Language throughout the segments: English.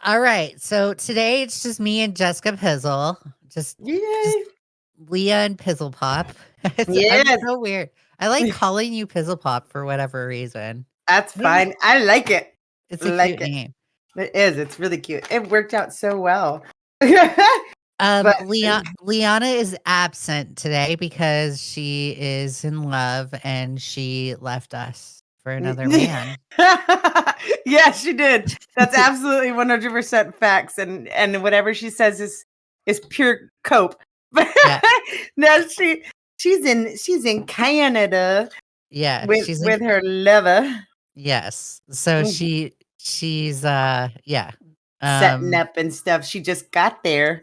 All right. So today it's just me and Jesska Pizzle. Just Yay. Leah and Pizzle Pop. I'm Yes, so weird. I like calling you Pizzle Pop for whatever reason. that's I don't know. fine. I like it. It's a cute Like it. name. It is. It's really cute. It worked out so well. But Liana is absent today because she is in love and she left us for another man. yeah, she did. That's absolutely 100% facts, and whatever she says is pure cope. But Yeah. no, she's in Canada Yeah. with her lover. Yes. So Mhm. she's yeah. Setting Um up and stuff. She just got there.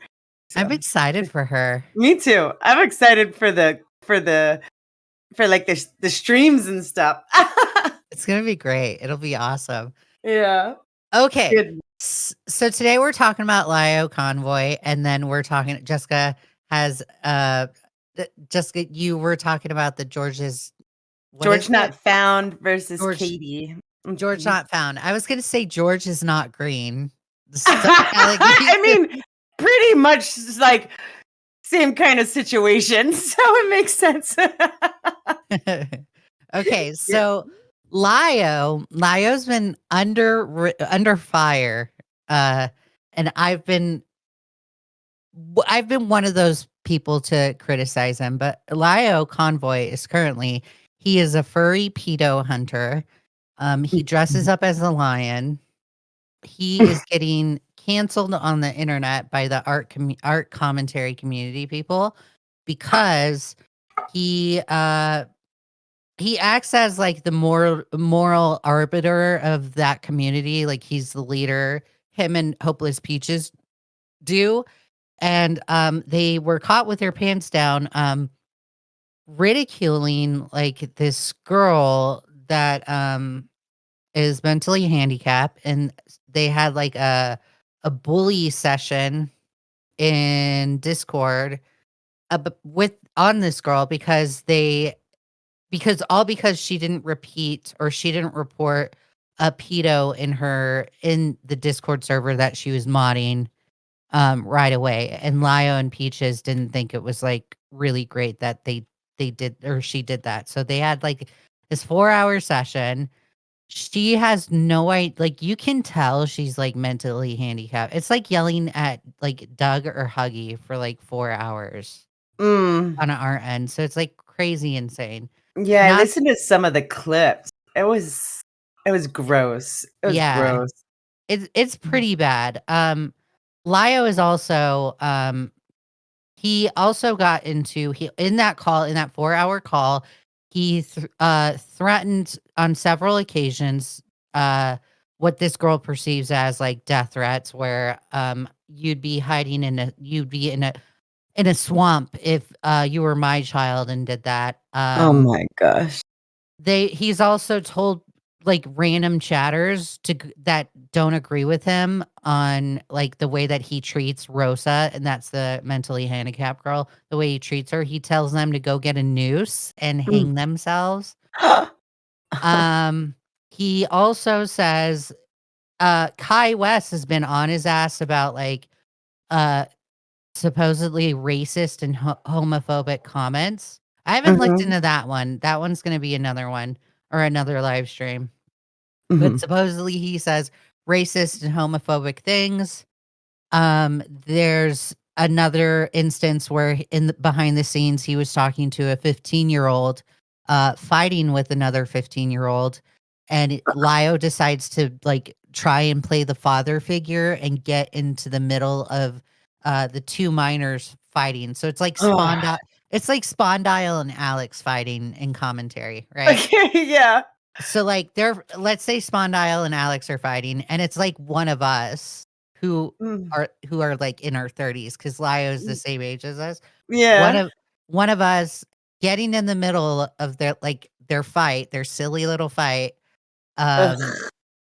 I'm So excited for her. me too. I'm excited for like the streams and stuff. It's gonna be great. It'll be awesome. yeah. Okay. Good. So today we're talking about Lio Convoy, and then we're talking Jessica has Jessica, you were talking about the George's what George is it? not found versus George Katie. George Mhm. not found. I was gonna say George is not green. The I allegation. mean, pretty much like same kind of situation, so it makes sense. Okay, yeah. so Lio's been under fire, uh, and I've been one of those people to criticize him, but Lio Convoy is currently he is a furry pedo hunter. He dresses up as a lion. He is getting canceled on the internet by the art commentary community people because he he acts as like the moral arbiter of that community, like he's the leader. Him and Hopeless Peaches do, and they were caught with their pants down, ridiculing like this girl that is mentally handicapped, and they had like a bully session in Discord with on this girl because she didn't repeat or she didn't report a pedo in the Discord server that she was modding right away. And Lio and Peaches didn't think it was like really great that they did or she did that. So they had like this 4-hour session. She has no idea. Like you can tell she's like mentally handicapped. It's like yelling at like Doug or Huggy for like 4 hours Mm. on our end. So it's like crazy insane. Yeah, I Not listened to some of the clips. It was gross. It was yeah. gross. It's pretty bad. Lio is also he also got into he in that call in that 4-hour call, he threatened on several occasions what this girl perceives as like death threats where you'd be hiding you'd be in a swamp if you were my child and did that. Oh my gosh. He's also told like random chatters that don't agree with him on like the way that he treats Rosa, and that's the mentally handicapped girl. The way he treats her, he tells them to go get a noose and Mm. hang themselves. Um, he also says Kai West has been on his ass about like uh supposedly racist and homophobic comments. I haven't looked Mhm, into that one. That one's going to be another one or another live stream. But mhm. supposedly he says racist and homophobic things. There's another instance where behind the scenes he was talking to a 15-year-old, fighting with another 15-year-old, and Lio decides to like try and play the father figure and get into the middle of the two minors fighting. So Oh, it's like Spondyle and Alex fighting in commentary, right? okay, yeah. So like let's say Spondyle and Alex are fighting, and it's like one of us who Mm, are like in our 30s because Lio is the mm, same age as us. One yeah. of one of us getting in the middle of their fight, their silly little fight, um, Ugh.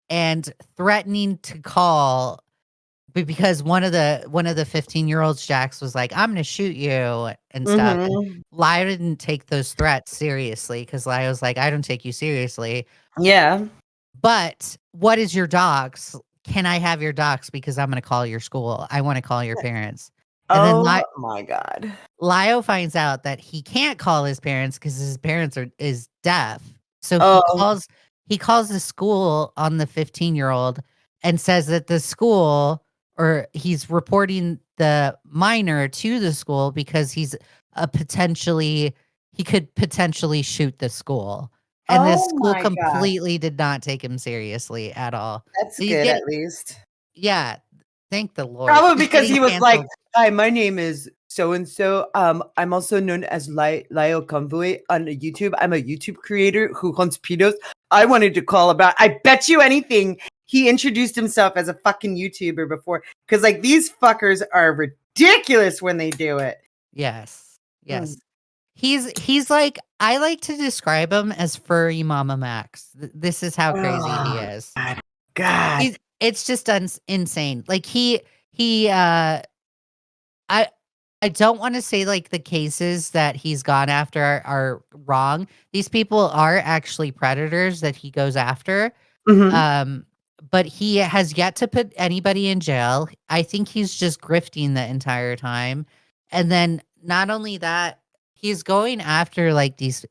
and threatening to call because one of the 15-year-olds Jax was like, "I'm gonna shoot you" and stuff. And Mhm. Lio didn't take those threats seriously because Lio's like, "I don't take you seriously." Yeah. But what is your dog's? can I have your docs because I'm gonna call your school. I wanna call your parents. And then Oh my god. Lio finds out that he can't call his parents because his parents is deaf. So Oh. he calls the school on the 15-year-old and says that the school or he's reporting the minor to the school because he's a potentially he could potentially shoot the school. And the Oh school my god. completely did not take him seriously at all. That's He's good getting at least. yeah, thank the Lord. Probably He's because getting he was like, canceled. "Hi, my name is so and so. I'm also known as Lio Convoy on YouTube. I'm a YouTube creator who hunts pedos. I wanted to call about. I bet you anything he introduced himself as a fucking YouTuber before, because like these fuckers are ridiculous when they do it." Yes. Mm. Yes. He's like I like to describe him as furry Mama Max. This is how crazy he Oh is. god, God. It's just insane. Like I I don't want to say like the cases that he's gone after are wrong. These people are actually predators that he goes after. Mhm. Um but he has yet to put anybody in jail. I think he's just grifting the entire time. And then not only that, he's going after like these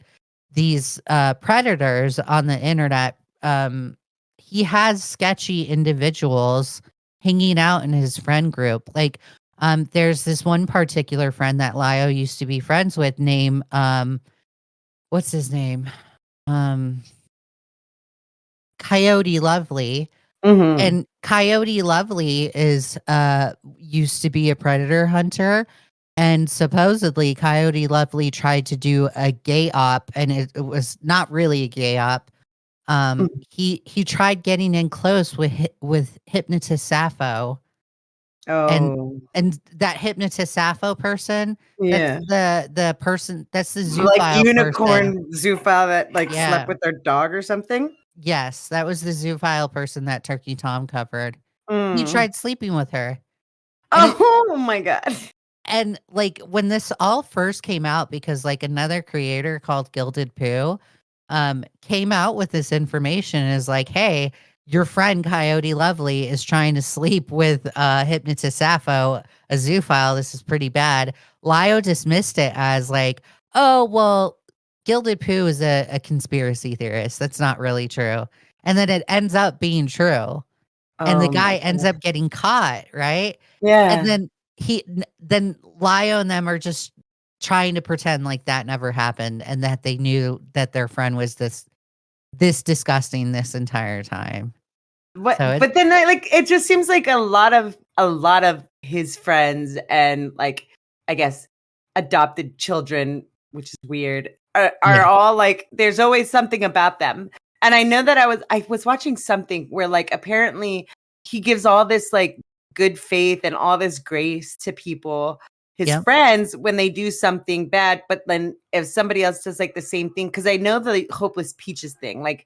predators on the internet. He has sketchy individuals hanging out in his friend group. Like, there's this one particular friend that Lio used to be friends with named what's his name? Um, Coyote Lovely. Mhm. And Coyote Lovely is used to be a predator hunter. And supposedly Coyote Lovely tried to do a gay op and it was not really a gay op. Mhm. He tried getting in close with hypnotist Sappho, and Oh, that hypnotist Sappho person, that's yeah. the person that's the Like zoophile person. unicorn zoophile that like slept Yeah. with their dog or something? Yes, that was the zoophile person that Turkey Tom covered. He Mm. tried sleeping with her, and Oh my god. like when this all first came out because like another creator called Gilded Poo came out with this information and is like, hey, your friend Coyote Lovely is trying to sleep with hypnotist Sappho, a zoophile. This is pretty bad. Lio dismissed it as like, oh well, Gilded Poo is a conspiracy theorist. That's not really true. And then it ends up being true, and the Oh my guy ends god. up getting caught, right? And Yeah. then Lio and them are just trying to pretend like that never happened and that they knew that their friend was this disgusting this entire time. So But then like it just seems like a lot of his friends and like I guess adopted children, which is weird, are yeah. all like there's always something about them. And I know that I was watching something where like apparently he gives all this like good faith and all this grace to people, his Yep. friends when they do something bad, but then if somebody else does like the same thing, because I know the hopeless peaches thing, like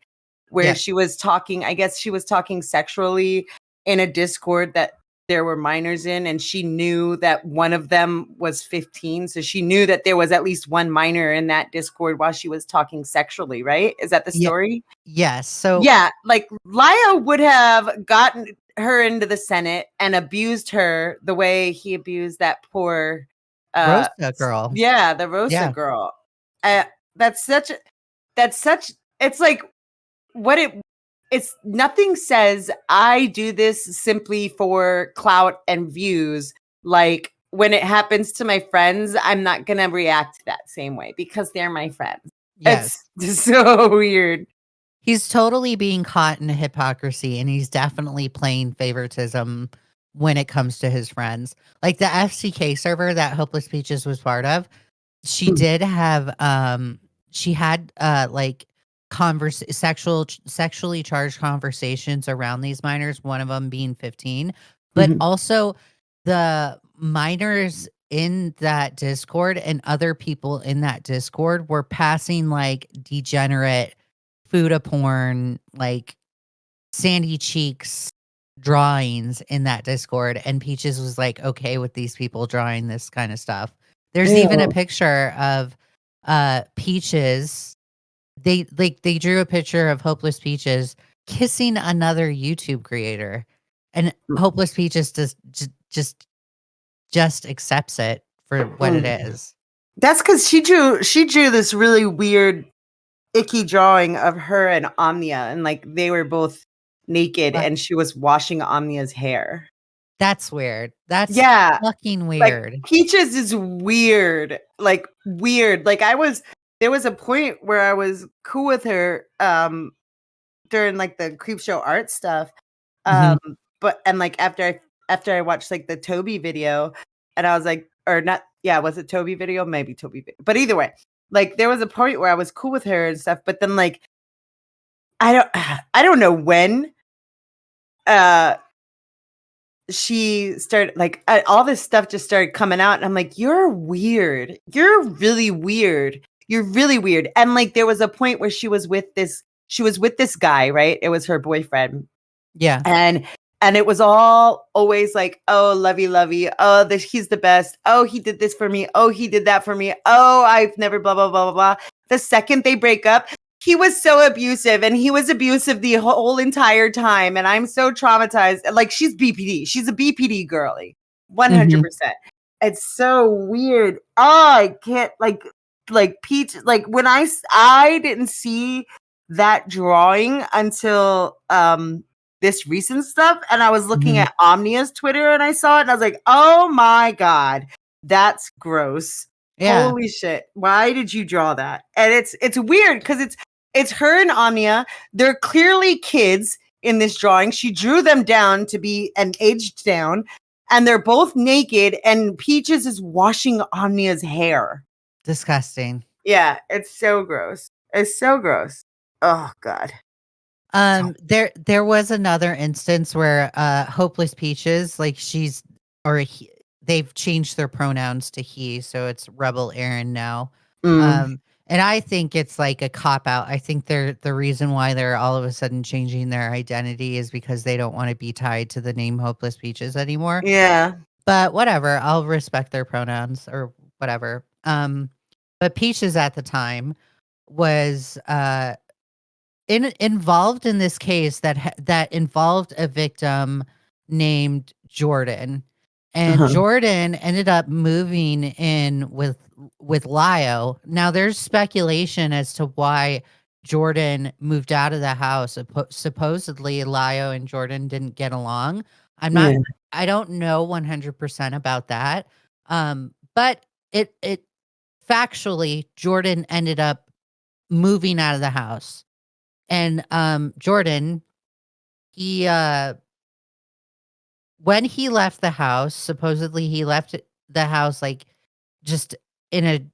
where Yep. she was talking, I guess she was talking sexually in a Discord that there were minors in, and she knew that one of them was 15. So she knew that there was at least one minor in that Discord while she was talking sexually, right? Is that the Yeah. story? Yes. So Yeah, like Lio would have gotten her into the Senate and abused her the way he abused that poor Rosa girl. yeah, the Rosa Yeah. girl. Uh, that's such a that's such it's like what it's nothing says I do this simply for clout and views. Like when it happens to my friends, I'm not gonna react that same way because they're my friends. Yes. It's so weird. He's totally being caught in hypocrisy and he's definitely playing favoritism when it comes to his friends. Like the FCK server that Hopeless Peaches was part of, she Mm, did have she had like sexually charged conversations around these minors, one of them being 15, but mhm, also the minors in that Discord and other people in that Discord were passing like degenerate Fuda porn, like sandy cheeks drawings in that Discord, and Peaches was like okay with these people drawing this kind of stuff. There's even a ew. picture of Peaches. They drew a picture of Hopeless Peaches kissing another YouTube creator. And Hopeless Peaches just accepts it for what it is. That's because she drew this really weird, icky drawing of her and Omnia, and like they were both naked, and she was washing Omnia's hair. That's weird. That's fucking Like weird. Peaches is weird. Like weird. Like there was a point where I was cool with her during like the creep show art stuff. But and like after I watched like the Toby video, and I was like, or not, yeah, was it Toby video? Maybe Toby video. But either way, like there was a point where I was cool with her and stuff, but then like I don't know when she started like all this stuff just started coming out, and I'm like, you're weird. You're really weird. You're really weird. And like there was a point where she was with this guy, right? It was her boyfriend. Yeah. And it was all always like, oh, lovey. Oh, he's the best. Oh, he did this for me. Oh, he did that for me. Oh, I've never blah, blah, blah, blah, blah. The second they break up, he was so abusive, and he was abusive the whole entire time. And I'm so traumatized. Like she's BPD. She's a BPD girly. 100%. It's so weird. Oh, I can't like Peach. Like when I didn't see that drawing until this recent stuff, and I was looking at Omnia's Twitter, and I saw it, and I was like, oh my god, that's gross. Yeah. Holy shit, why did you draw that? And it's weird because it's her and Omnia. They're clearly kids in this drawing. She drew them down to be and aged down, and they're both naked, and Peaches is washing Omnia's hair. Disgusting. Yeah, it's so gross. It's so gross. Oh god. There was another instance where Hopeless Peaches, like they've changed their pronouns to he, so it's Rebel Aaron now. And I think it's like a cop out. I think the reason why they're all of a sudden changing their identity is because they don't want to be tied to the name Hopeless Peaches anymore. Yeah. But whatever, I'll respect their pronouns or whatever. But Peaches at the time was involved in this case that involved a victim named Jordan, and Jordan ended up moving in with Lio. Now there's speculation as to why Jordan moved out of the house. Supposedly Lio and Jordan didn't get along. I don't know 100% about that. But it factually, Jordan ended up moving out of the house. And Jordan, he when he left the house, supposedly he left the house like just in a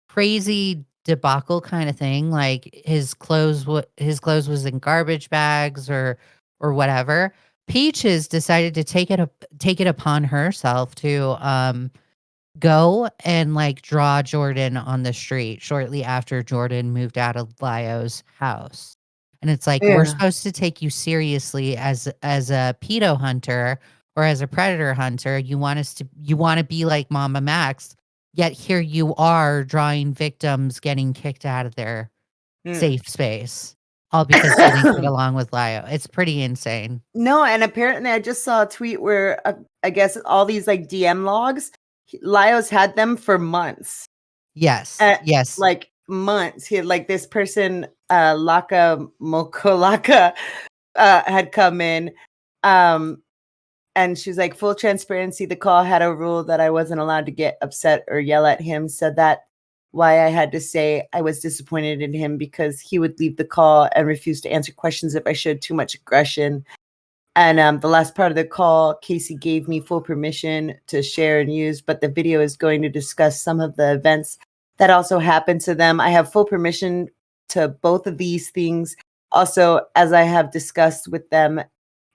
crazy debacle kind of thing. Like his clothes was in garbage bags or whatever. Peaches decided to take it upon herself to go and like draw Jordan on the street shortly after Jordan moved out of Lio's house. And it's like, we're supposed to take you seriously as a pedo hunter or as a predator hunter. You want to be like Mama Max, yet here you are drawing victims getting kicked out of their safe space, all because they didn't get along with Lio. It's pretty insane. No, and apparently I just saw a tweet where I guess all these like DM logs, Lio's had them for months. Yes. Yes. Like months. He had like this person, Laka Mokolaka, had come in. And she's like, full transparency, the call had a rule that I wasn't allowed to get upset or yell at him. So that why I had to say I was disappointed in him because he would leave the call and refuse to answer questions if I showed too much aggression. And the last part of the call, Casey gave me full permission to share and use, but the video is going to discuss some of the events that also happened to them. I have full permission to both of these things. Also, as I have discussed with them,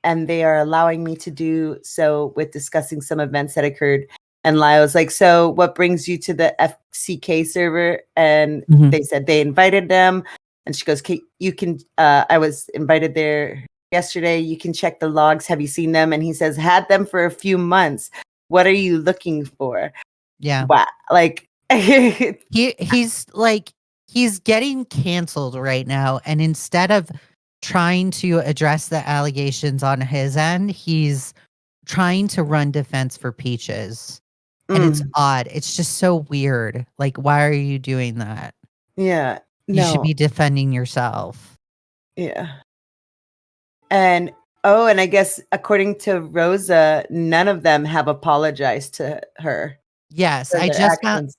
and they are allowing me to do so with discussing some events that occurred. And Lio's like, so what brings you to the FCK server? And they said they invited them. And she goes, you can, I was invited there yesterday. You can check the logs. Have you seen them? And he says, had them for a few months. What are you looking for? Yeah. Wow. Like he's getting canceled right now. And instead of trying to address the allegations on his end. He's trying to run defense for Peaches. And it's odd. It's just so weird. Like, why are you doing that? Yeah. You should No. be defending yourself. Yeah. And I guess according to Rosa, none of them have apologized to her Yes, for their actions.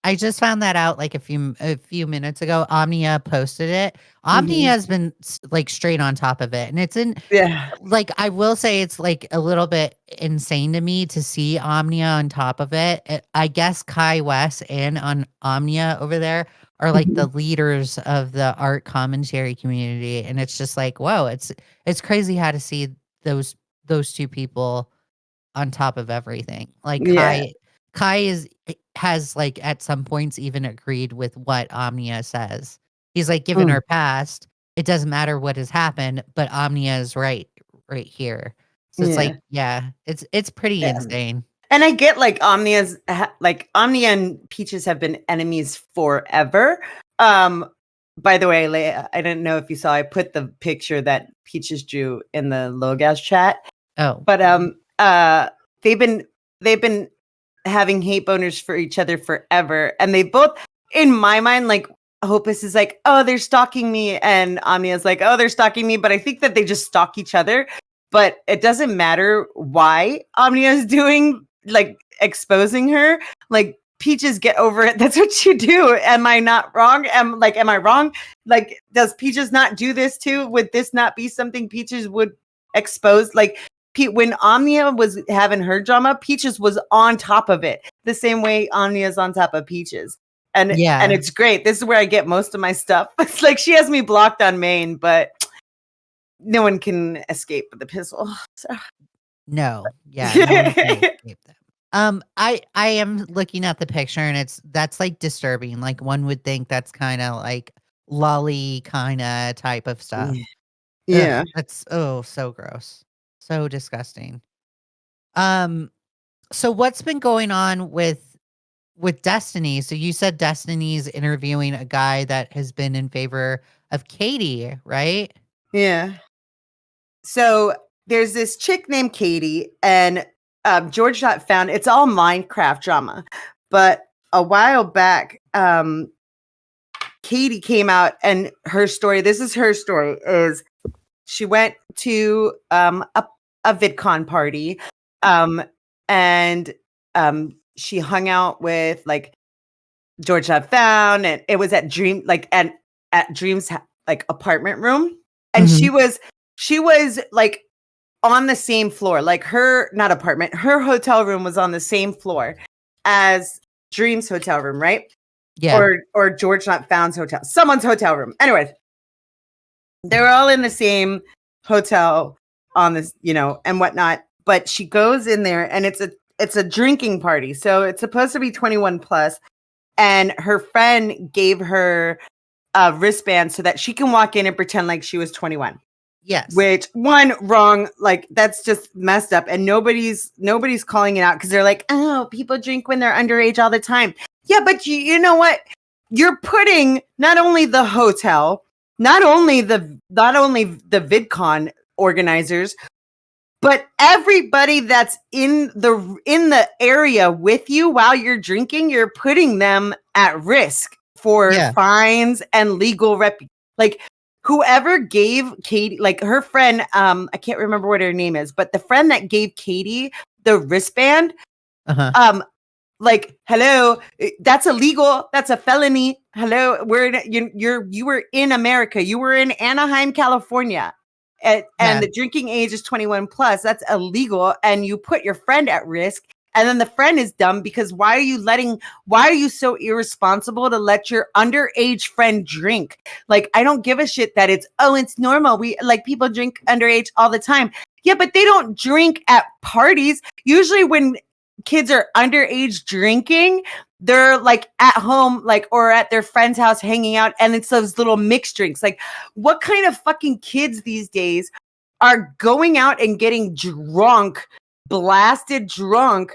I just found that out like a few minutes ago. Omnia posted it. Omnia Mhm. has been like straight on top of it, and it's in Yeah. like I will say it's like a little bit insane to me to see Omnia on top of it. I guess Kai West and on Omnia over there are like the leaders of the art commentary community, and it's just like whoa, it's crazy how to see those two people on top of everything. Like Yeah. Kai has like at some points even agreed with what Omnia says. He's like, given Mm. our past, it doesn't matter what has happened, but Omnia is right here. So it's Yeah. like, yeah, it's pretty Yeah. insane. And I get like Omnia and Peaches have been enemies forever. By the way, Leigha, I didn't know if you saw, I put the picture that Peaches drew in the LolGals chat. Oh, But they've been having hate boners for each other forever, and they both, in my mind, like Hopus is like, oh, they're stalking me, and Omnia's like, oh, they're stalking me. But I think that they just stalk each other. But it doesn't matter why Omnia is doing like exposing her. Like Peaches, get over it. That's what you do. Am I not wrong? Am I wrong? Like, does Peaches not do this too? Would this not be something Peaches would expose? Like, when Omnia was having her drama, Peaches was on top of it, the same way Omnia's on top of Peaches. And yeah. it's great. This is where I get most of my stuff. It's like she has me blocked on main, but no one can escape the Pizzle. So. No. Yeah, no one can escape them. I am looking at the picture and that's like disturbing. Like one would think that's kind of like lolly kind of type of stuff. Yeah. Ugh, that's so gross. So disgusting. So what's been going on with Destiny? So you said Destiny's interviewing a guy that has been in favor of Katie, right? Yeah. So there's this chick named Katie, and GeorgeNotFound. It's all Minecraft drama, but a while back, Katie came out, and her story. This is her story: is she went to a VidCon party, and she hung out with like GeorgeNotFound, and it was at at Dream's like apartment room, and Mhm. she was like on the same floor, like her not apartment, her hotel room was on the same floor as Dream's hotel room, right? Yeah. Or GeorgeNotFound's hotel, someone's hotel room. Anyways, they were all in the same hotel on this, and whatnot. But she goes in there, and it's a drinking party, so it's supposed to be 21 plus. And her friend gave her a wristband so that she can walk in and pretend like she was 21. Yes. Which, one, wrong, like that's just messed up, and nobody's calling it out because they're like, oh, people drink when they're underage all the time. Yeah, but you know what? You're putting not only the hotel, not only the VidCon organizers, but everybody that's in the area with you while you're drinking, you're putting them at risk for Yeah. fines and legal like whoever gave Katie, like her friend, I can't remember what her name is, but the friend that gave Katie the wristband, Uh-huh. like, hello, that's illegal. That's a felony. Hello, you were in America. You were in Anaheim, California. And Yeah. the drinking age is 21 plus. That's illegal. And you put your friend at risk. And then the friend is dumb because why are you so irresponsible to let your underage friend drink? Like, I don't give a shit that it's normal. We like people drink underage all the time. Yeah, but they don't drink at parties. Usually when kids are underage drinking, they're like at home, like, or at their friend's house hanging out, and it's those little mixed drinks. Like, what kind of fucking kids these days are going out and getting drunk, blasted drunk,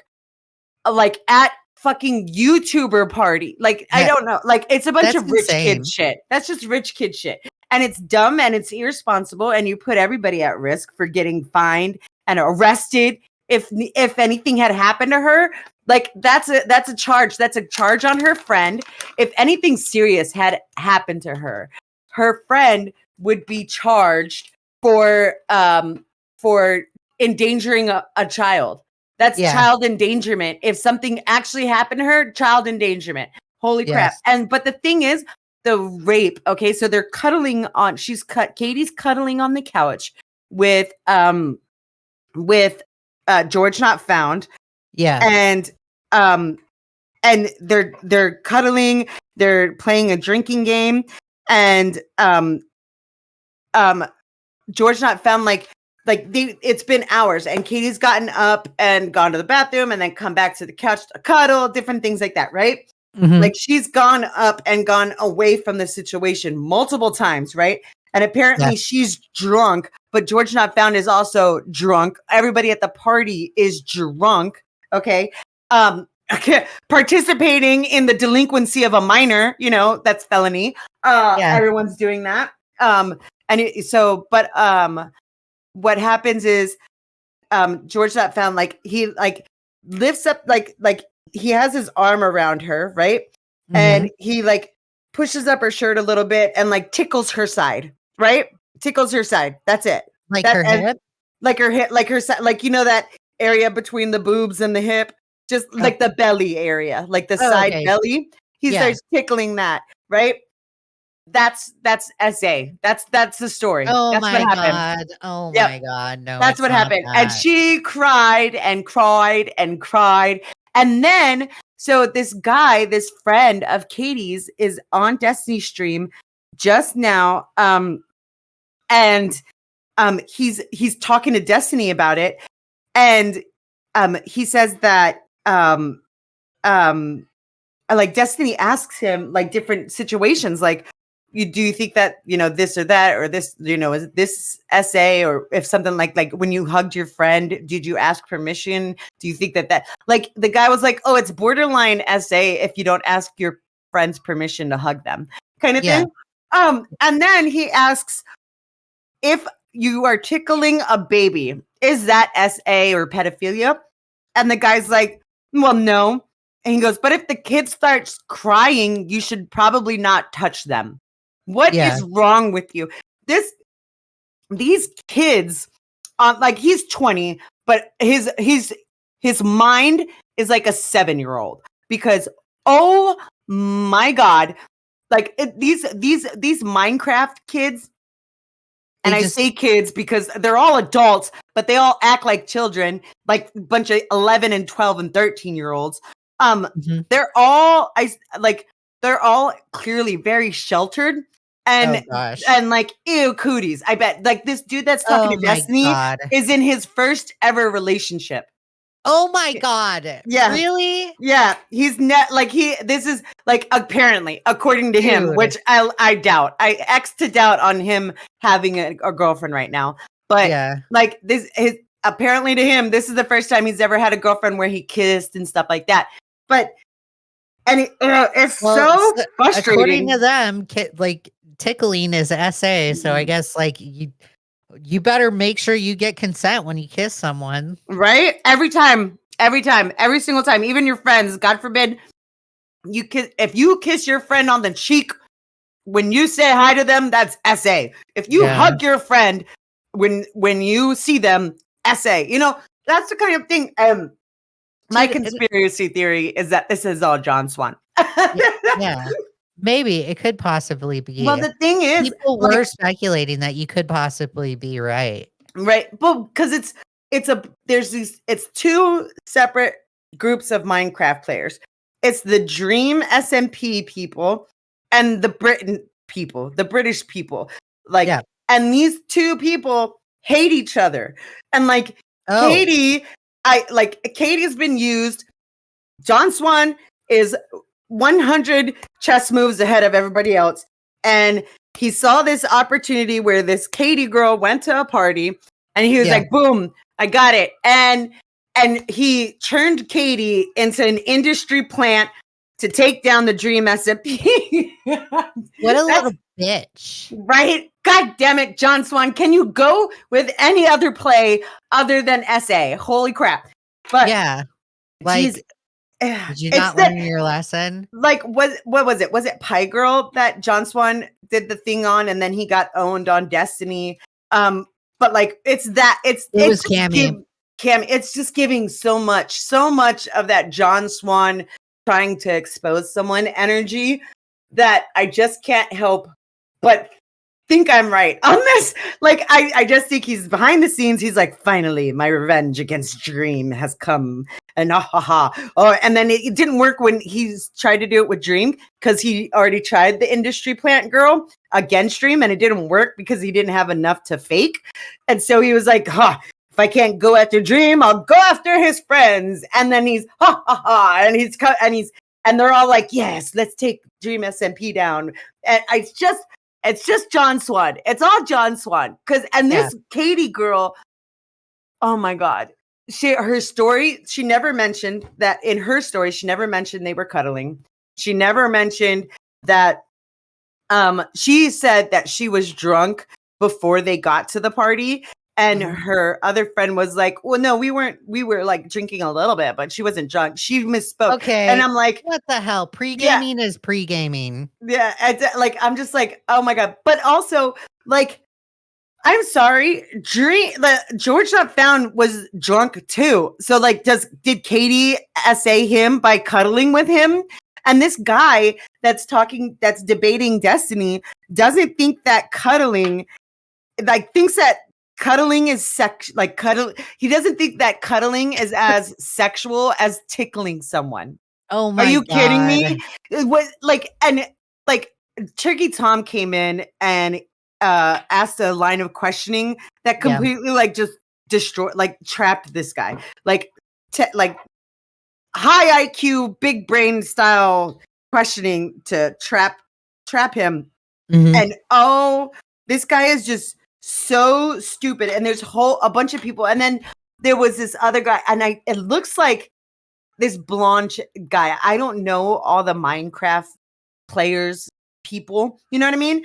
like at fucking YouTuber party. Like, I That- don't know. Like, it's a bunch that's of rich kid insane. shit. That's just rich kid shit. And it's dumb and it's irresponsible. And you put everybody at risk for getting fined and arrested. If anything had happened to her, like that's a charge. That's a charge on her friend. If anything serious had happened to her, her friend would be charged for endangering a child. That's child endangerment. If something actually happened to her, child endangerment. Holy crap. But the thing is, the rape, okay, so they're cuddling on, Katie's cuddling on the couch with GeorgeNotFound. Yeah. And they're cuddling, they're playing a drinking game, and GeorgeNotFound, it's been hours, and Katie's gotten up and gone to the bathroom and then come back to the couch to cuddle, different things like that, right? Mhm. Like, she's gone up and gone away from the situation multiple times, right? And apparently she's drunk, but GeorgeNotFound is also drunk. Everybody at the party is drunk, okay? Participating in the delinquency of a minor, that's felony. Everyone's doing that. What happens is GeorgeNotFound, he lifts up, he has his arm around her, right? Mm-hmm. And he pushes up her shirt a little bit and tickles her side, right? Tickles her side. That's it. Her hip? Her hip, her side, that area between the boobs and the hip, just the belly area, the side belly. He starts tickling that, right? That's SA. That's the story. Oh that's my what God. Oh my God. No, that's what happened. And she cried and cried and cried. And then, so this guy, this friend of Katie's, is on Destiny stream just now. And he's talking to Destiny about it. And he says that Destiny asks him different situations, do you think that this or that or this, is this SA, or if something like when you hugged your friend, did you ask permission? Do you think that the guy was like, oh, it's borderline SA if you don't ask your friend's permission to hug them, kind of thing. And then he asks, if you are tickling a baby, is that SA or pedophilia? And the guy's like, well, no. And he goes, but if the kid starts crying, you should probably not touch them. What is wrong with you? These kids, he's 20, but his mind is like a 7-year-old, because oh my God, these Minecraft kids, and I say kids because they're all adults, but they all act like children, like a bunch of 11 and 12 and 13-year-olds. They're all they're all clearly very sheltered. And ew, cooties. I bet this dude that's talking to Destiny is in his first ever relationship. Oh my God. Yeah. Really? Yeah. He's not this is apparently, according to him, which I doubt. I X to doubt on him having a girlfriend right now. But apparently to him, this is the first time he's ever had a girlfriend where he kissed and stuff like that. But it's so frustrating. According to them, tickling is SA, so I guess you better make sure you get consent when you kiss someone, right? Every single time, even your friends. God forbid if you kiss your friend on the cheek when you say hi to them, that's SA. If you hug your friend when you see them, SA. That's the kind of thing. My conspiracy theory is that this is all John Swan. Yeah. Maybe it could possibly be. Well, the thing is, people were speculating that you could possibly be right. Right. But because it's two separate groups of Minecraft players. It's the Dream SMP people and the British people. And these two people hate each other. And Katie's been used. John Swan is 100 chess moves ahead of everybody else, and he saw this opportunity where this Katie girl went to a party, and he was like, boom, I got it. And and he turned Katie into an industry plant to take down the Dream SMP. What a little bitch. Right? God damn it, John Swan. Can you go with any other play other than SA? Holy crap. But yeah. Like, geez, did you not learn your lesson? Like, what was it? Was it Pie Girl that John Swan did the thing on, and then he got owned on Destiny? But like, it was Cammy. It's just giving so much of that John Swan trying to expose someone energy that I just can't help but think I'm right on this. Like, I just think he's behind the scenes. He's like, finally, my revenge against Dream has come. And and then it didn't work when he's tried to do it with Dream because he already tried the industry plant girl against Dream and it didn't work because he didn't have enough to fake. And so he was like, if I can't go after Dream, I'll go after his friends. And then he's and they're all like, yes, let's take Dream SMP down. And it's just John Swan. It's all John Swan. This Katie girl, oh my God. Her story, she never mentioned that in her story, she never mentioned they were cuddling. She never mentioned that she said that she was drunk before they got to the party. And her other friend was like, well, no, we weren't. We were like drinking a little bit, but she wasn't drunk. She misspoke. Okay. And I'm like, what the hell? Pre-gaming is pre-gaming. Yeah. I'm just like, oh my God. But also, like, I'm sorry, GeorgeNotFound was drunk too. So like, did Katie SA him by cuddling with him? And this guy that's debating Destiny doesn't think that cuddling, like thinks that cuddling is he doesn't think that cuddling is as sexual as tickling someone. Oh my God. Are you kidding me? It was like Turkey Tom came in and asked a line of questioning that completely just destroyed, trapped this guy, high IQ, big brain style questioning to trap him. And this guy is just so stupid. And there's a bunch of people, and then there was this other guy, and it looks like this blonde guy. I don't know all the Minecraft players people, you know what I mean?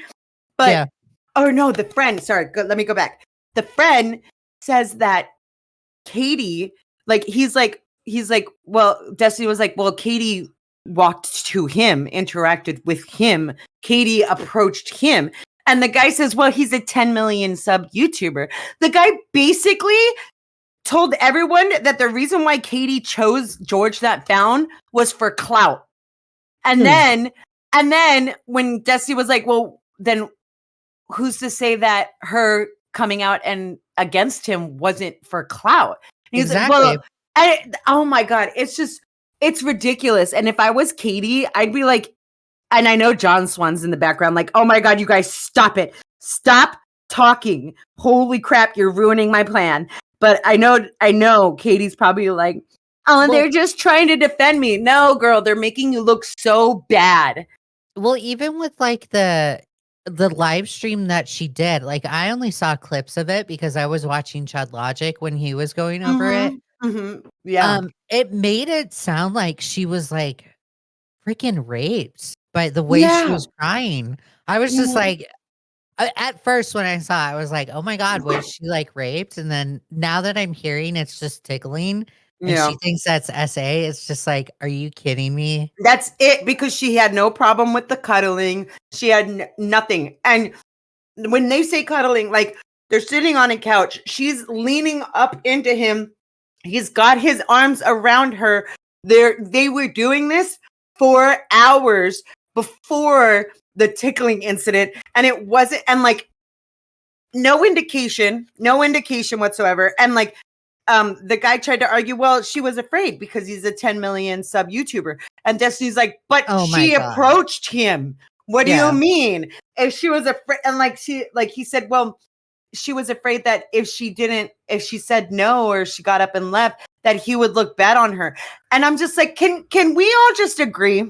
But no, the friend, sorry, let me go back. The friend says that Katie, he's like, well, Destiny was like, well, Katie walked to him, interacted with him. Katie approached him. And the guy says, well, he's a 10 million sub YouTuber. The guy basically told everyone that the reason why Katie chose GeorgeNotFound was for clout. And then when Destiny was like, well, then who's to say that her coming out and against him wasn't for clout? And he's like, well, oh my God, it's ridiculous. And if I was Katie, I'd be like, and I know John Swan's in the background, like, oh my God, you guys, stop it. Stop talking. Holy crap, you're ruining my plan. But I know Katie's probably like, they're just trying to defend me. No, girl, they're making you look so bad. Well, even with the live stream that she did, I only saw clips of it because I was watching Chud Logic when he was going over it. Yeah. It made it sound like she was freaking raped by the way she was crying. I was just like, at first when I saw it, I was like, oh my God, was she raped? And then now that I'm hearing it's just tickling and she thinks that's SA, it's just like, are you kidding me? That's it, because she had no problem with the cuddling. She had nothing. And when they say cuddling, they're sitting on a couch. She's leaning up into him. He's got his arms around her. They were doing this for hours before the tickling incident, and it wasn't, and no indication whatsoever. And the guy tried to argue, well, she was afraid because he's a 10 million sub YouTuber, and Destiny's like, but she approached him. What do you mean? If she was afraid, and he said, well, she was afraid that if she said no or she got up and left, that he would look bad on her. And I'm just like, can we all just agree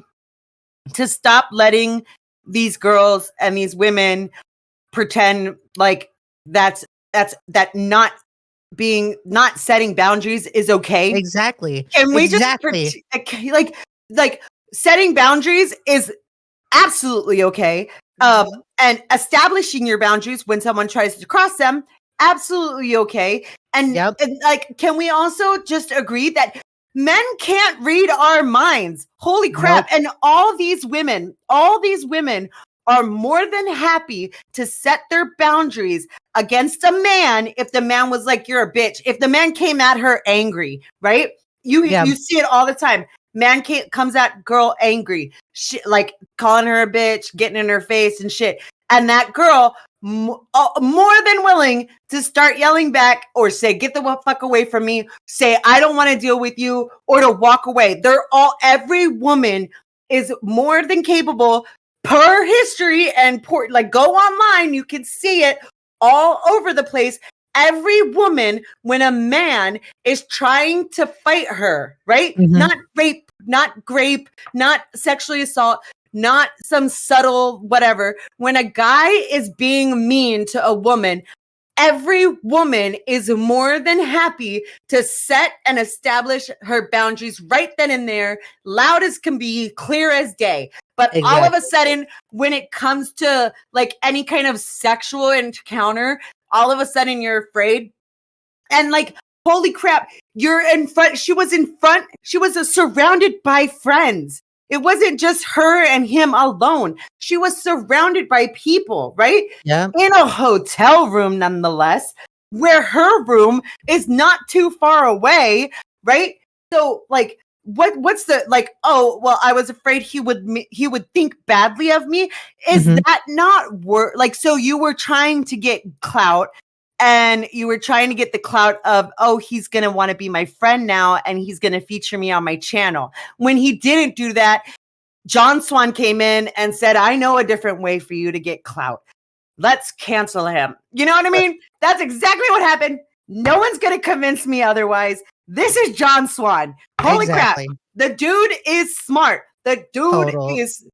to stop letting these girls and these women pretend like that not being not setting boundaries is okay. Exactly. Can we just Exactly. like setting boundaries is absolutely okay. Mhm. And establishing your boundaries when someone tries to cross them, absolutely okay. Yep. And like, can we also just agree that men can't read our minds? Holy crap. Nope. And all these women are more than happy to set their boundaries against a man if the man was like, you're a bitch. If the man came at her angry, right? Yeah. You see it all the time. Man comes at girl angry, like calling her a bitch, getting in her face and shit. And that girl, more than willing to start yelling back or say, get the fuck away from me, say, I don't want to deal with you, or to walk away. Every woman is more than capable per history and like go online, you can see it all over the place. Every woman, when a man is trying to fight her, right? Mhm. Not rape, not grape, not sexually assault, not some subtle whatever. When a guy is being mean to a woman, every woman is more than happy to set and establish her boundaries right then and there, loud as can be, clear as day. But all of a sudden, when it comes to like any kind of sexual encounter, all of a sudden you're afraid. And like, holy crap, you're in front. She was in front. She was surrounded by friends. It wasn't just her and him alone. She was surrounded by people, right? Yeah. In a hotel room, nonetheless, where her room is not too far away, right? So, like, what's the like? Oh, well, I was afraid he would think badly of me. Is Mhm. that not work? Like, so you were trying to get clout, and you were trying to get the clout of, oh, he's going to want to be my friend now and he's going to feature me on my channel. When he didn't do that, John Swan came in and said, I know a different way for you to get clout. Let's cancel him. You know what I mean? That's exactly what happened. No one's going to convince me otherwise. This is John Swan. Holy crap. The dude is smart. The dude is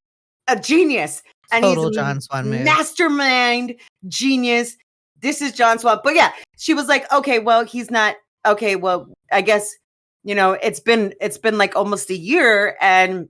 a genius. And he's a John Swan move. Mastermind genius. This is John Swan. But yeah, she was like, okay, well, he's not okay. Well, I guess, you know, it's been like almost a year and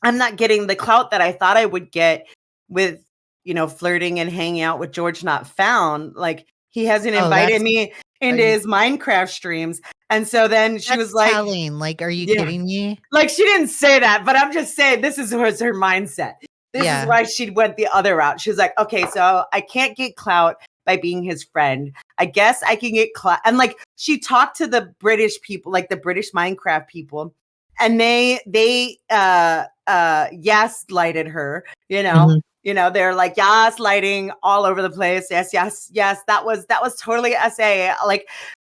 I'm not getting the clout that I thought I would get with, you know, flirting and hanging out with GeorgeNotFound. Like, he hasn't invited me into his Minecraft streams. And so then she was like, telling. Like, are you kidding me? Like, she didn't say that, but I'm just saying this was her mindset. This is why she went the other route. She was like, okay, so I can't get clout by being his friend. I guess I can get clout. And like, she talked to the British people, like the British Minecraft people, and they gaslighted her, you know. Mhm. You know, they're like gaslighting all over the place. Yes, yes, yes. That was totally SA. Like,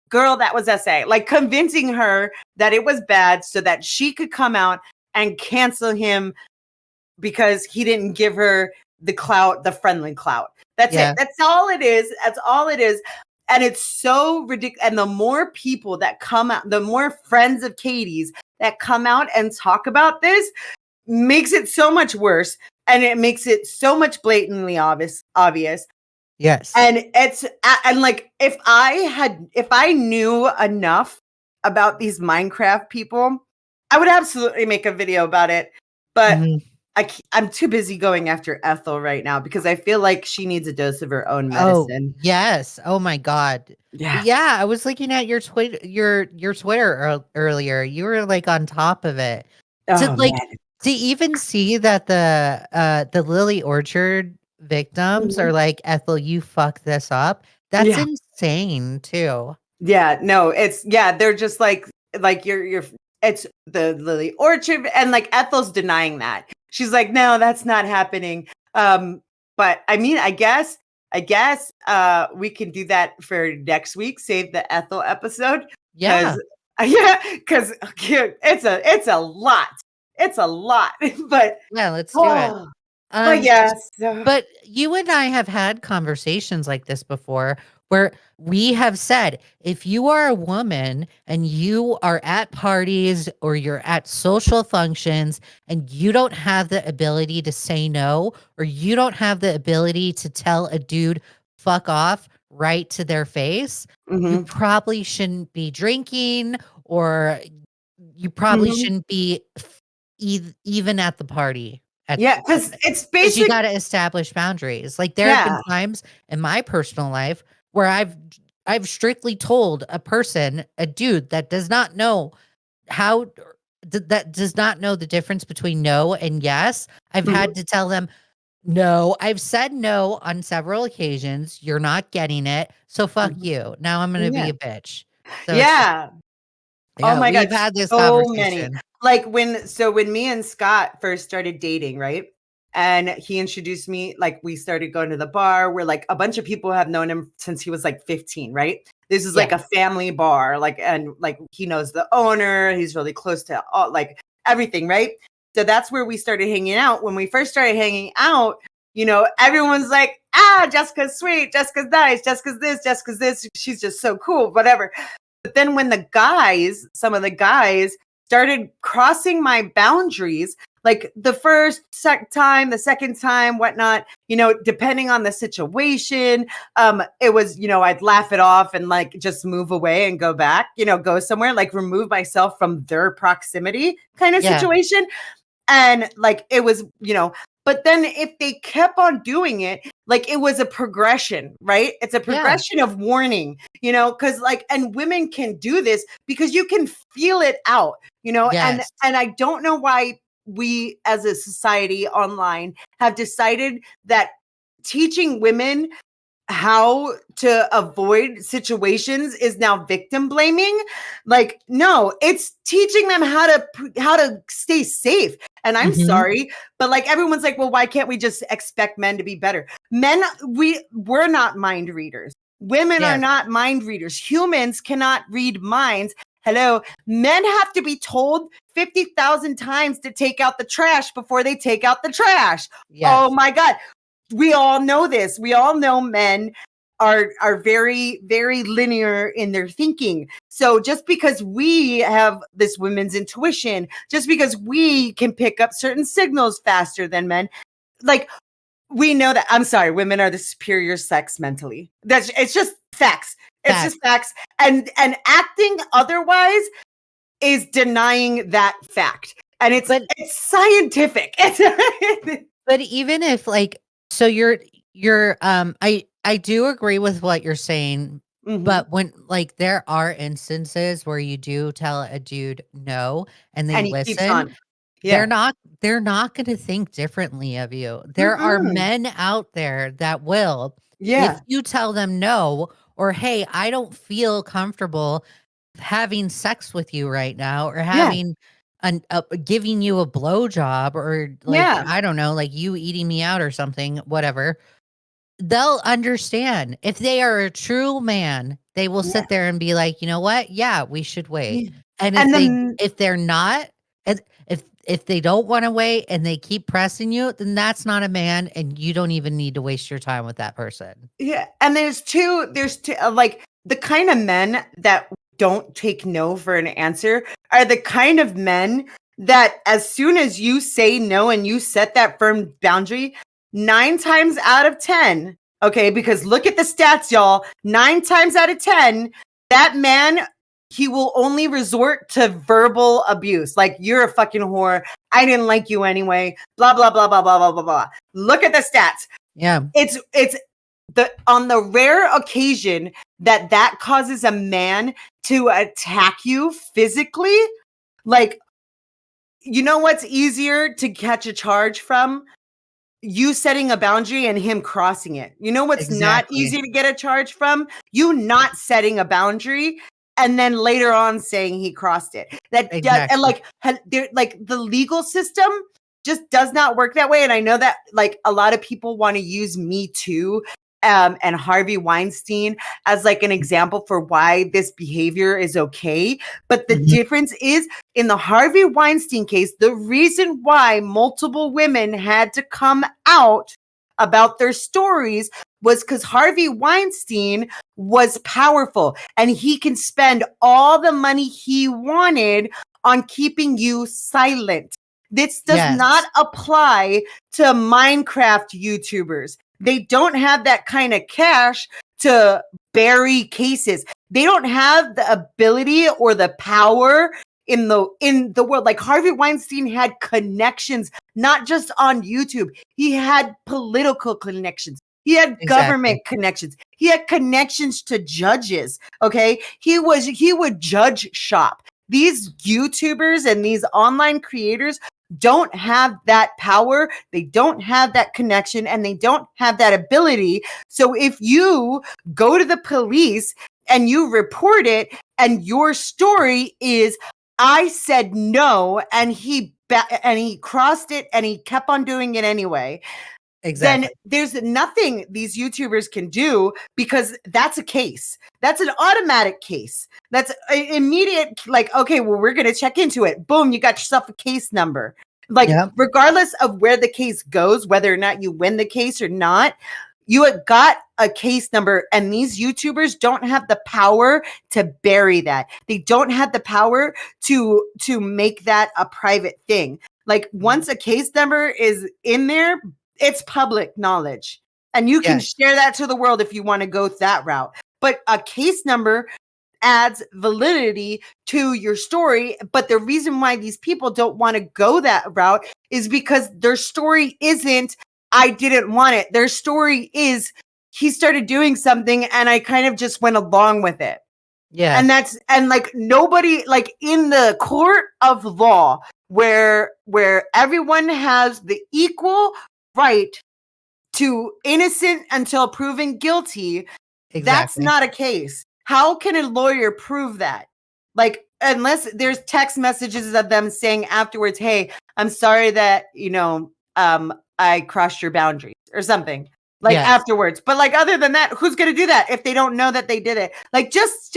girl, that was SA. Like, convincing her that it was bad so that she could come out and cancel him because he didn't give her the clout, the friendly clout. That's it. That's all it is. That's all it is. And it's so ridiculous. And the more people that come out, the more friends of Katie's that come out and talk about this makes it so much worse. And it makes it so much blatantly obvious. Yes. And and like, if I knew enough about these Minecraft people, I would absolutely make a video about it. But I'm too busy going after Ethel right now because I feel like she needs a dose of her own medicine. Oh, yes. Oh my God. Yeah. I was looking at your Twitter, earlier. You were like on top of it. To even see that the Lily Orchard victims are like, Ethel, you fucked this up. That's insane too. Yeah, no, they're just like you're it's the Lily Orchard, and like Ethel's denying that. She's like, no, that's not happening. But I mean, I guess we can do that for next week. Save the Ethel episode. Yeah. Because it's a lot. It's a lot. But yeah, let's do it. But yes. But you and I have had conversations like this before where we have said, if you are a woman and you are at parties or you're at social functions and you don't have the ability to say no, or you don't have the ability to tell a dude, fuck off, right to their face, you Mhm. probably shouldn't be drinking, or you probably Mhm. shouldn't be even at the party at Yeah, because it's because you basic. got to establish boundaries. Like there have been Yeah. times in my personal life where I've strictly told a person, a dude that does not know how that does not know the difference between no and yes. I've Mhm. had to tell them, no, I've said no on several occasions. You're not getting it. So fuck Mhm. you. Now I'm going to be Yeah. a bitch. So it's just, Yeah. Oh yeah, my god, we've had this so many. conversation. Like when me and Scott first started dating, right? And he introduced me, like we started going to the bar where like a bunch of people have known him since he was like 15, right? This is Yeah. like a family bar, like and like he knows the owner, he's really close to all like everything, right? So that's where we started hanging out. When we first started hanging out, everyone's like, Jessica's sweet, Jessica's nice, Jessica's this, she's just so cool, whatever. But then when some of the guys started crossing my boundaries, like the first time, the second time, whatnot, depending on the situation, it was, I'd laugh it off and like just move away and go back, go somewhere, like remove myself from their proximity kind of Yeah. situation. And like it was, but then if they kept on doing it, like it was a progression, right? It's a Yeah. progression of warning, because like, and women can do this because you can feel it out, and Yes. I don't know why we as a society online have decided that teaching women how to avoid situations is now victim blaming. Like no, it's teaching them how to stay safe. And I'm Mhm. sorry, but like everyone's like, well, why can't we just expect men to be better? Men, we're not mind readers. Women are Yes. not mind readers. Humans cannot read minds. Hello, men have to be told 50,000 times to take out the trash before they take out the trash. Oh Yes. my god, we all know this. We all know men are very, very linear in their thinking. So just because we have this women's intuition, just because we can pick up certain signals faster than men, like we know that. I'm sorry, women are the superior sex mentally. It's just facts. It's Fact. just facts. And acting otherwise is denying that fact. And it's But it's scientific. It's but even if like, so you're I do agree with what you're saying, Mhm. but when like there are instances where you do tell a dude no and they And he keeps listen, on. they're Yeah. not they're not going to think differently of you. There are Mm-mm. men out there that will, if Yeah. you tell them no, or hey, I don't feel comfortable having sex with you right now, or Yeah. having giving you a blowjob, or like Yeah. I don't know, like you eating me out or something, whatever. They'll understand. If they are a true man, they will Yeah. sit there and be like, "You know what? Yeah, we should wait." Yeah. And And the if they're not, if they don't wanna wait and they keep pressing you, then that's not a man, and you don't even need to waste your time with that person. Yeah, and there's two like the kind of men that don't take no for an answer are the kind of men that as soon as you say no and you set that firm boundary, 9 times out of 10, okay, because look at the stats, y'all, 9 times out of 10, that man, he will only resort to verbal abuse. Like, you're a fucking whore. I didn't like you anyway. Blah, blah, blah, blah, blah, blah, blah, blah. Look at the stats. Yeah. It's on the rare occasion that causes a man to attack you physically, like, what's easier to catch a charge from? You setting a boundary and him crossing it. You know what's not Exactly. easy to get a charge from? You not setting a boundary and then later on saying he crossed it. And Exactly. like the legal system just does not work that way. And I know that like a lot of people want to use Me Too and Harvey Weinstein as like an example for why this behavior is okay. But the Mhm. difference is in the Harvey Weinstein case, the reason why multiple women had to come out about their stories was because Harvey Weinstein was powerful and he can spend all the money he wanted on keeping you silent. This does not Yes. apply to Minecraft YouTubers. They don't have that kind of cash to bury cases. They don't have the ability or the power in the world. Like Harvey Weinstein had connections, not just on YouTube. He had political connections. He had government connections. He had connections to judges. Okay. He would judge shop. These YouTubers and these online creators don't have that power. They don't have that connection, and they don't have that ability. So if you go to the police and you report it and your story is, I said no, and he crossed it and he kept on doing it anyway, then there's nothing these YouTubers can do, because that's a case. That's an automatic case. That's immediate. Like, okay, well, we're going to check into it. Boom, you got yourself a case number. Like, regardless of where the case goes, whether or not you win the case or not, you have got a case number, and these YouTubers don't have the power to bury that. They don't have the power to make that a private thing. Like, once a case number is in there, it's public knowledge, and you can share that to the world if you want to go that route. But a case number adds validity to your story. But the reason why these people don't want to go that route is because their story isn't, I didn't want it. Their story is, he started doing something and I kind of just went along with it. Yeah. And like, nobody, like, in the court of law, where everyone has the equal right to innocent until proven guilty, that's not a case. How can a lawyer prove that? Like, unless there's text messages of them saying afterwards, hey, I'm sorry that, I crossed your boundaries or something, like, afterwards. But like, other than that, who's going to do that if they don't know that they did it? Like, just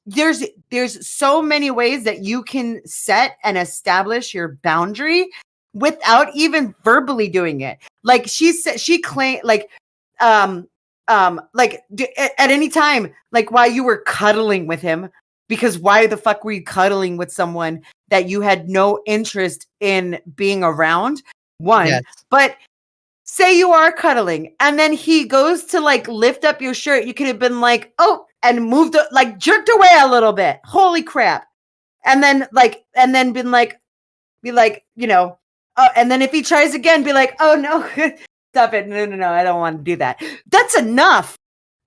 there's so many ways that you can set and establish your boundary without even verbally doing it. Like, she said, she claimed, like, at any time, like, while you were cuddling with him, because why the fuck were you cuddling with someone that you had no interest in being around? But say you are cuddling and then he goes to, like, lift up your shirt, you could have been like, oh, and moved, like, jerked away a little bit. Holy crap. And then been like, be like, and then if he tries again, be like, oh no, stop it. No, I don't want to do that. That's enough.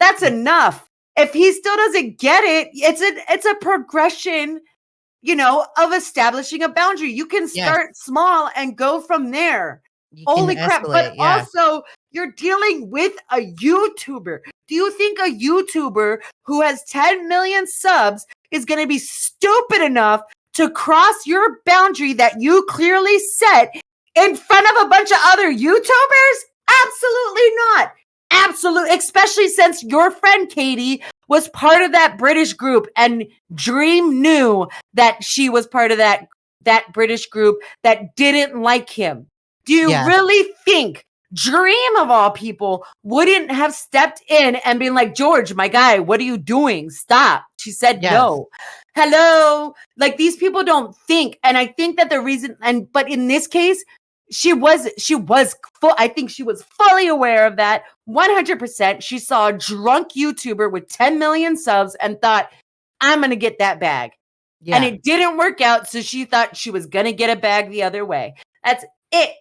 That's enough. If he still doesn't get it, it's a progression, of establishing a boundary. You can start small and go from there. Holy crap. But also, you're dealing with a YouTuber. Do you think a YouTuber who has 10 million subs is going to be stupid enough to cross your boundary that you clearly set in front of a bunch of other YouTubers? Absolutely not. Absolutely. Especially since your friend Katie was part of that British group, and Dream knew that she was part of that British group that didn't like him. Do you really think Dream, of all people, wouldn't have stepped in and been like, George, my guy, what are you doing? Stop. She said no. Hello. Like, these people don't think. And I think that the reason, but in this case, she was full. I think she was fully aware of that. 100%. She saw a drunk YouTuber with 10 million subs and thought, I'm going to get that bag. Yeah. And it didn't work out. So she thought she was going to get a bag the other way. That's it.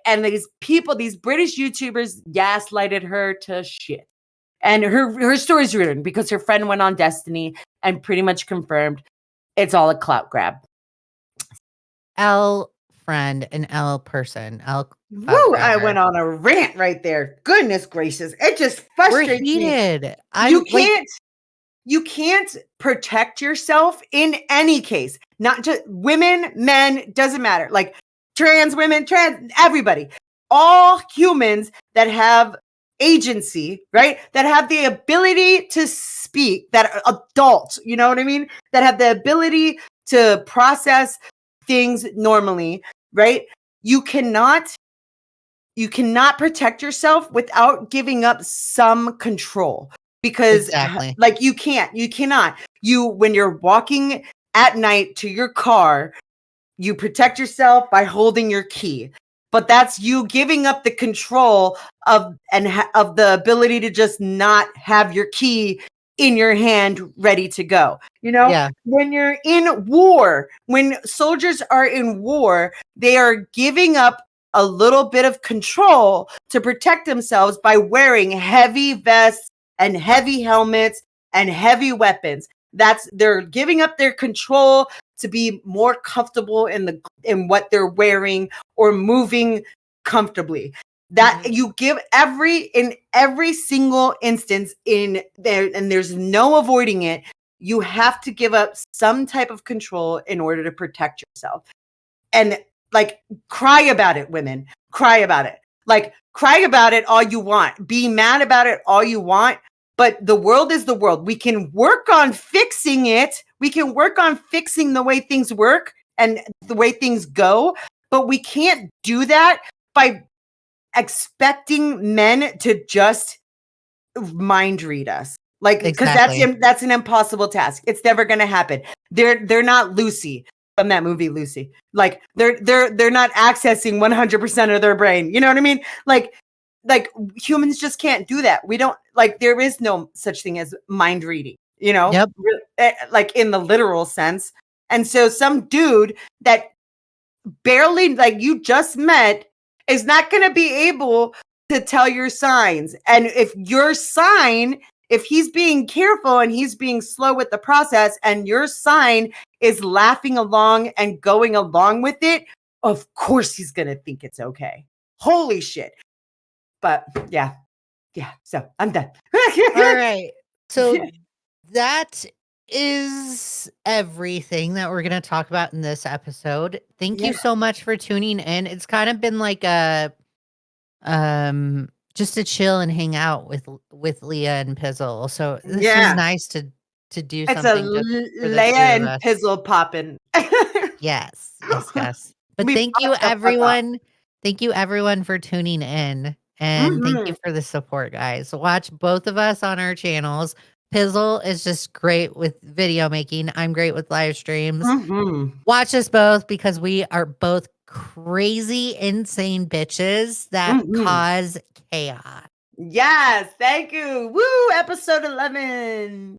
And these people, these British YouTubers, gaslighted her to shit. And her story's ruined because her friend went on Destiny and pretty much confirmed it's all a clout grab. L friend, an L person. Woo! I went on a rant right there. Goodness gracious. It just frustrates me. You can't protect yourself in any case. Not just women, men, doesn't matter. Like, trans women, everybody, all humans that have agency, right? That have the ability to speak, that are adults, you know what I mean? That have the ability to process things normally, right? You cannot protect yourself without giving up some control, because like, you cannot, when you're walking at night to your car, you protect yourself by holding your key. but that's you giving up the control of of the ability to just not have your key in your hand ready to go. Yeah. When you're in war, when soldiers are in war, they are giving up a little bit of control to protect themselves by wearing heavy vests and heavy helmets and heavy weapons. They're giving up their control to be more comfortable in what they're wearing or moving comfortably. That you give in every single instance in there, and there's no avoiding it. You have to give up some type of control in order to protect yourself. And like, cry about it, women. Cry about it. Like, cry about it all you want. Be mad about it all you want. But the world is the world. We can work on fixing it. We can work on fixing the way things work and the way things go. But we can't do that by expecting men to just mind read us. Like, because Exactly. that's an impossible task. It's never going to happen. They're not Lucy from that movie Lucy. Like, they're not accessing 100% of their brain. You know what I mean? Like humans just can't do that. We don't, like, there is no such thing as mind reading, Yep. like in the literal sense. And so some dude that barely, like, you just met is not going to be able to tell your signs. And if he's being careful and he's being slow with the process and your sign is laughing along and going along with it, of course he's going to think it's okay. Holy shit. But yeah. So I'm done. All right. So that is everything that we're going to talk about in this episode. Thank you so much for tuning in. It's kind of been like a just to chill and hang out with Leigha and Pizzle. So this was nice to do It's a something just for the Leia two of and us. Pizzle popping. Yes. But We thank you popped the fuck off. everyone. Thank you everyone for tuning in. And thank you for the support, guys. Watch both of us on our channels. Pizzle is just great with video making. I'm great with live streams. Watch us both because we are both crazy, insane bitches that cause chaos. Yes, thank you. Woo, episode 11.